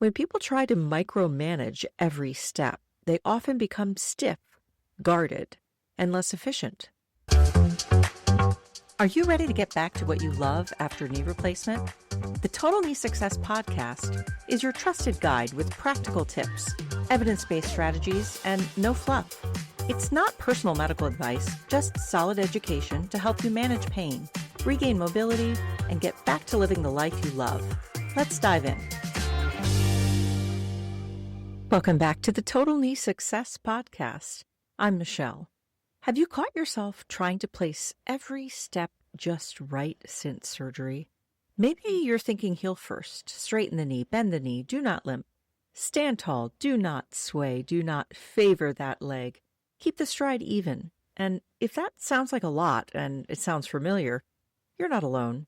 When people try to micromanage every step, they often become stiff, guarded, and less efficient. Are you ready to get back to what you love after knee replacement? The Total Knee Success Podcast is your trusted guide with practical tips, evidence-based strategies, and no fluff. It's not personal medical advice, just solid education to help you manage pain, regain mobility, and get back to living the life you love. Let's dive in. Welcome back to the Total Knee Success Podcast. I'm Michelle. Have you caught yourself trying to place every step just right since surgery? Maybe you're thinking heel first, straighten the knee, bend the knee, do not limp. Stand tall, do not sway, do not favor that leg. Keep the stride even. And if that sounds like a lot and it sounds familiar, you're not alone.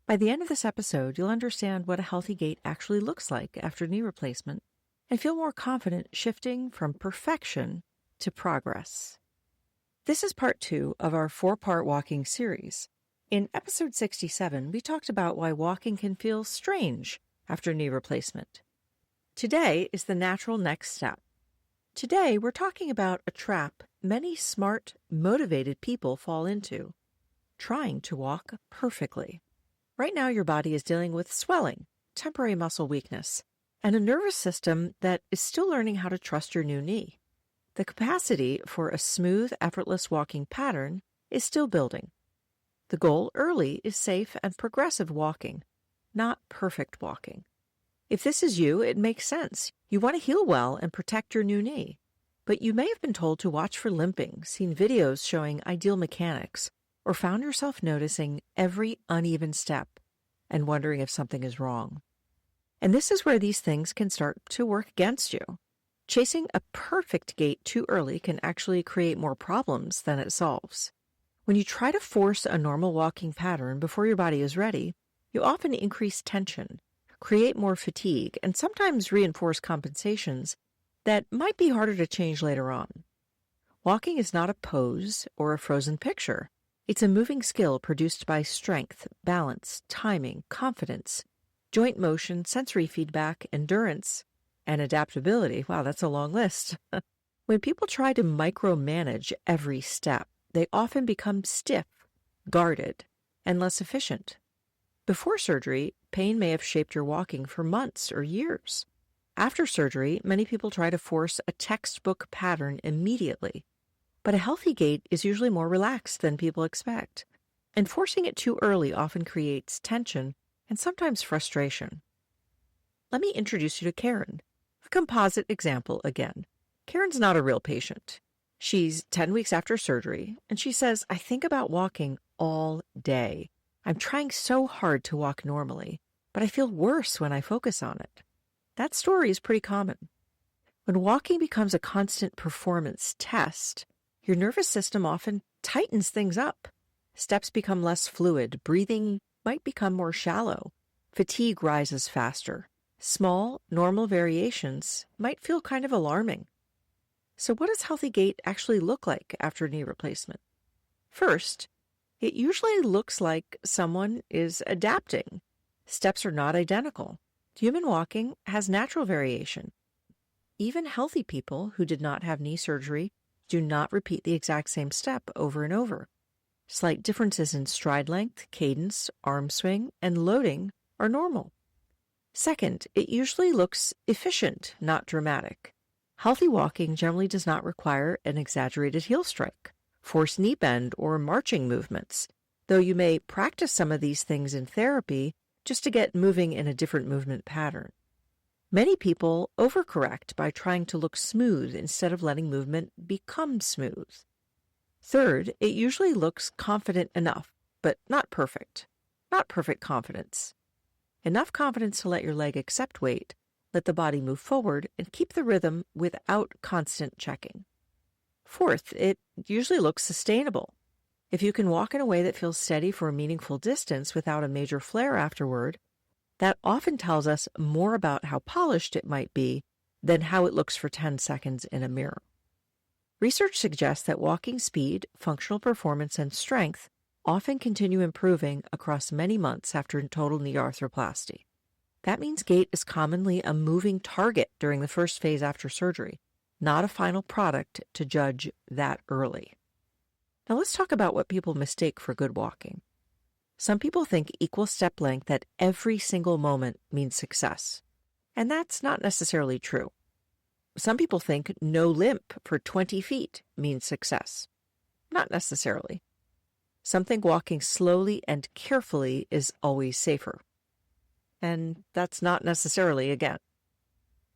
By the end of this episode, you'll understand what a healthy gait actually looks like after knee replacement and feel more confident shifting from perfection to progress. This is part 2 of our 4-part walking series. In episode 67, we talked about why walking can feel strange after knee replacement. Today is the natural next step. Today, we're talking about a trap many smart, motivated people fall into, trying to walk perfectly. Right now, your body is dealing with swelling, temporary muscle weakness, and a nervous system that is still learning how to trust your new knee. The capacity for a smooth, effortless walking pattern is still building. The goal early is safe and progressive walking, not perfect walking. If this is you, it makes sense. You want to heal well and protect your new knee. But you may have been told to watch for limping, seen videos showing ideal mechanics, or found yourself noticing every uneven step and wondering if something is wrong. And this is where these things can start to work against you. Chasing a perfect gait too early can actually create more problems than it solves. When you try to force a normal walking pattern before your body is ready, you often increase tension, create more fatigue, and sometimes reinforce compensations that might be harder to change later on. Walking is not a pose or a frozen picture. It's a moving skill produced by strength, balance, timing, confidence, joint motion, sensory feedback, endurance, and adaptability. Wow, that's a long list. When people try to micromanage every step, they often become stiff, guarded, and less efficient. Before surgery, pain may have shaped your walking for months or years. After surgery, many people try to force a textbook pattern immediately. But a healthy gait is usually more relaxed than people expect. And forcing it too early often creates tension and sometimes frustration. Let me introduce you to Karen, a composite example again. Karen's not a real patient. She's 10 weeks after surgery, and she says, "I think about walking all day. I'm trying so hard to walk normally, but I feel worse when I focus on it." That story is pretty common. When walking becomes a constant performance test, your nervous system often tightens things up. Steps become less fluid, breathing might become more shallow, fatigue rises faster. Small, normal variations might feel kind of alarming. So what does healthy gait actually look like after knee replacement? First, it usually looks like someone is adapting. Steps are not identical. Human walking has natural variation. Even healthy people who did not have knee surgery do not repeat the exact same step over and over. Slight differences in stride length, cadence, arm swing, and loading are normal. Second, it usually looks efficient, not dramatic. Healthy walking generally does not require an exaggerated heel strike, forced knee bend, or marching movements, though you may practice some of these things in therapy just to get moving in a different movement pattern. Many people overcorrect by trying to look smooth instead of letting movement become smooth. Third, it usually looks confident enough, but not perfect. Not perfect confidence. Enough confidence to let your leg accept weight, let the body move forward, and keep the rhythm without constant checking. Fourth, it usually looks sustainable. If you can walk in a way that feels steady for a meaningful distance without a major flare afterward, that often tells us more about how polished it might be than how it looks for 10 seconds in a mirror. Research suggests that walking speed, functional performance, and strength often continue improving across many months after total knee arthroplasty. That means gait is commonly a moving target during the first phase after surgery, not a final product to judge that early. Now let's talk about what people mistake for good walking. Some people think equal step length at every single moment means success, and that's not necessarily true. Some people think no limp for 20 feet means success. Not necessarily. Some think walking slowly and carefully is always safer. And that's not necessarily, again.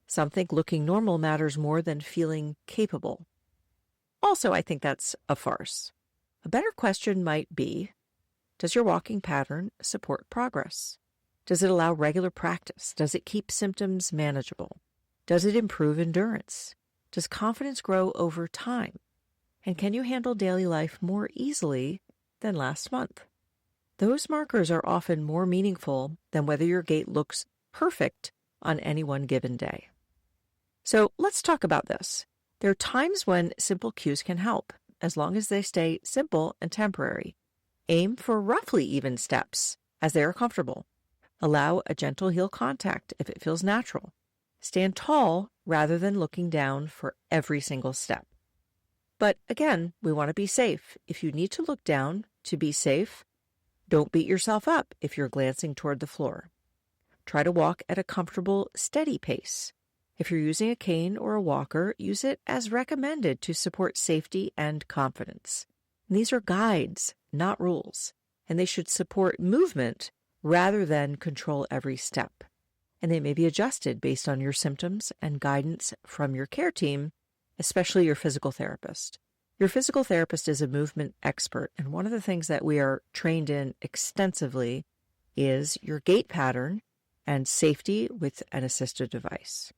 Some think looking normal matters more than feeling capable. Also, I think that's a farce. A better question might be, does your walking pattern support progress? Does it allow regular practice? Does it keep symptoms manageable? Does it improve endurance? Does confidence grow over time? And can you handle daily life more easily than last month? Those markers are often more meaningful than whether your gait looks perfect on any one given day. So let's talk about this. There are times when simple cues can help, as long as they stay simple and temporary. Aim for roughly even steps as they are comfortable. Allow a gentle heel contact if it feels natural. Stand tall rather than looking down for every single step. But again, we want to be safe. If you need to look down to be safe, don't beat yourself up if you're glancing toward the floor. Try to walk at a comfortable, steady pace. If you're using a cane or a walker, use it as recommended to support safety and confidence. And these are guides, not rules, and they should support movement rather than control every step. And they may be adjusted based on your symptoms and guidance from your care team, especially your physical therapist. Your physical therapist is a movement expert, and one of the things that we are trained in extensively is your gait pattern and safety with an assisted device.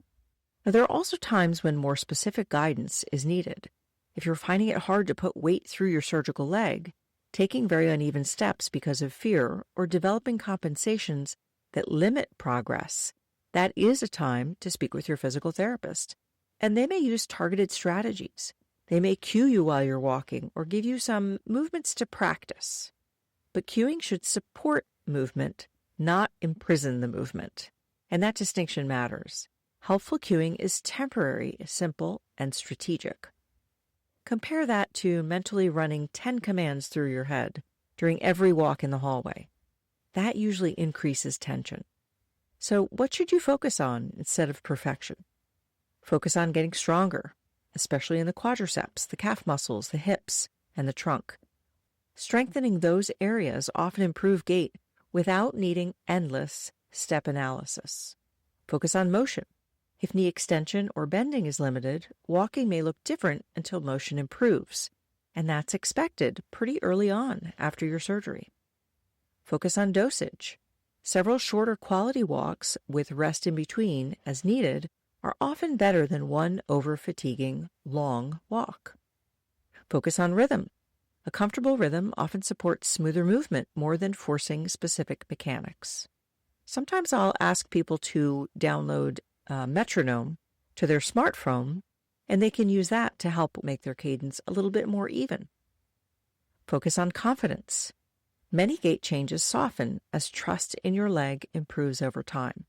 Now, there are also times when more specific guidance is needed. If you're finding it hard to put weight through your surgical leg, taking very uneven steps because of fear, or developing compensations that limit progress, that is a time to speak with your physical therapist. And they may use targeted strategies. They may cue you while you're walking or give you some movements to practice. But cueing should support movement, not imprison the movement. And that distinction matters. Helpful cueing is temporary, simple, and strategic. Compare that to mentally running 10 commands through your head during every walk in the hallway. That usually increases tension. So what should you focus on instead of perfection? Focus on getting stronger, especially in the quadriceps, the calf muscles, the hips, and the trunk. Strengthening those areas often improve gait without needing endless step analysis. Focus on motion. If knee extension or bending is limited, walking may look different until motion improves, and that's expected pretty early on after your surgery. Focus on dosage. Several shorter quality walks with rest in between as needed are often better than one over-fatiguing long walk. Focus on rhythm. A comfortable rhythm often supports smoother movement more than forcing specific mechanics. Sometimes I'll ask people to download a metronome to their smartphone, and they can use that to help make their cadence a little bit more even. Focus on confidence. Many gait changes soften as trust in your leg improves over time.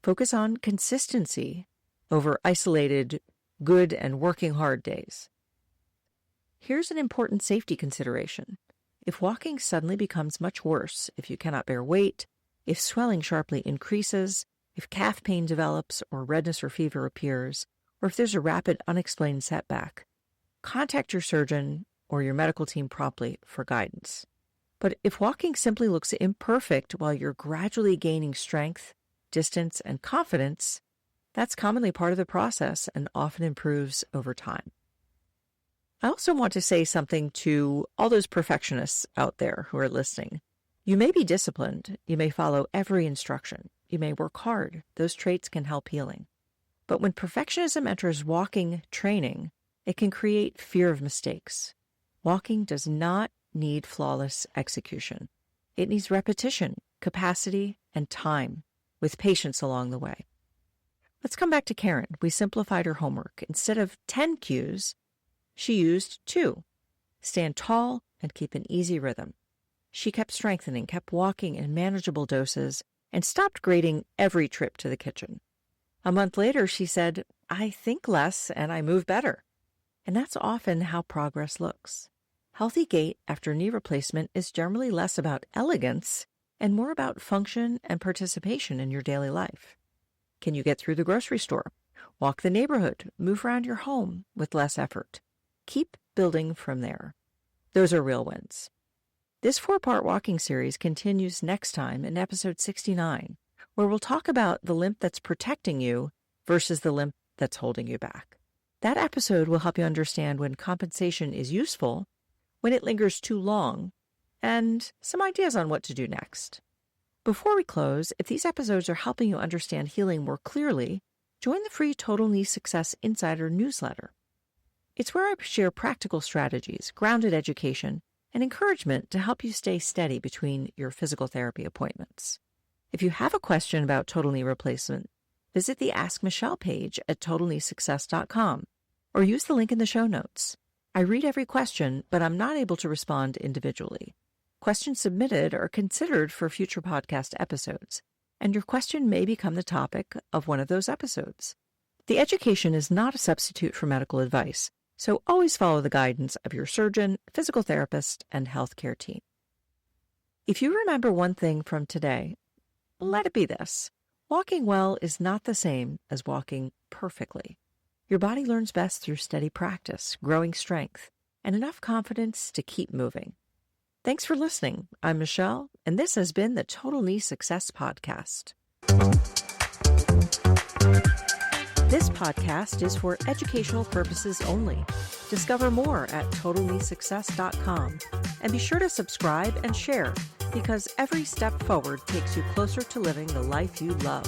Focus on consistency over isolated, good and working hard days. Here's an important safety consideration. If walking suddenly becomes much worse, if you cannot bear weight, if swelling sharply increases, if calf pain develops or redness or fever appears, or if there's a rapid unexplained setback, contact your surgeon or your medical team promptly for guidance. But if walking simply looks imperfect while you're gradually gaining strength, distance, and confidence, that's commonly part of the process and often improves over time. I also want to say something to all those perfectionists out there who are listening. You may be disciplined. You may follow every instruction. You may work hard. Those traits can help healing. But when perfectionism enters walking training, it can create fear of mistakes. Walking does not need flawless execution. It needs repetition, capacity, and time, with patience along the way. Let's come back to Karen. We simplified her homework. Instead of 10 cues, she used 2. Stand tall and keep an easy rhythm. She kept strengthening, kept walking in manageable doses, and stopped grading every trip to the kitchen. A month later, she said, "I think less and I move better." And that's often how progress looks. Healthy gait after knee replacement is generally less about elegance and more about function and participation in your daily life. Can you get through the grocery store, walk the neighborhood, move around your home with less effort? Keep building from there. Those are real wins. This 4-part walking series continues next time in episode 69, where we'll talk about the limp that's protecting you versus the limp that's holding you back. That episode will help you understand when compensation is useful, when it lingers too long, and some ideas on what to do next. Before we close, if these episodes are helping you understand healing more clearly, join the free Total Knee Success Insider newsletter. It's where I share practical strategies, grounded education, and encouragement to help you stay steady between your physical therapy appointments. If you have a question about total knee replacement, visit the Ask Michelle page at totalkneesuccess.com or use the link in the show notes. I read every question, but I'm not able to respond individually. Questions submitted are considered for future podcast episodes, and your question may become the topic of one of those episodes. The education is not a substitute for medical advice, so always follow the guidance of your surgeon, physical therapist, and healthcare team. If you remember one thing from today, let it be this. Walking well is not the same as walking perfectly. Your body learns best through steady practice, growing strength, and enough confidence to keep moving. Thanks for listening. I'm Michelle, and this has been the Total Knee Success Podcast. This podcast is for educational purposes only. Discover more at totalkneesuccess.com, and be sure to subscribe and share, because every step forward takes you closer to living the life you love.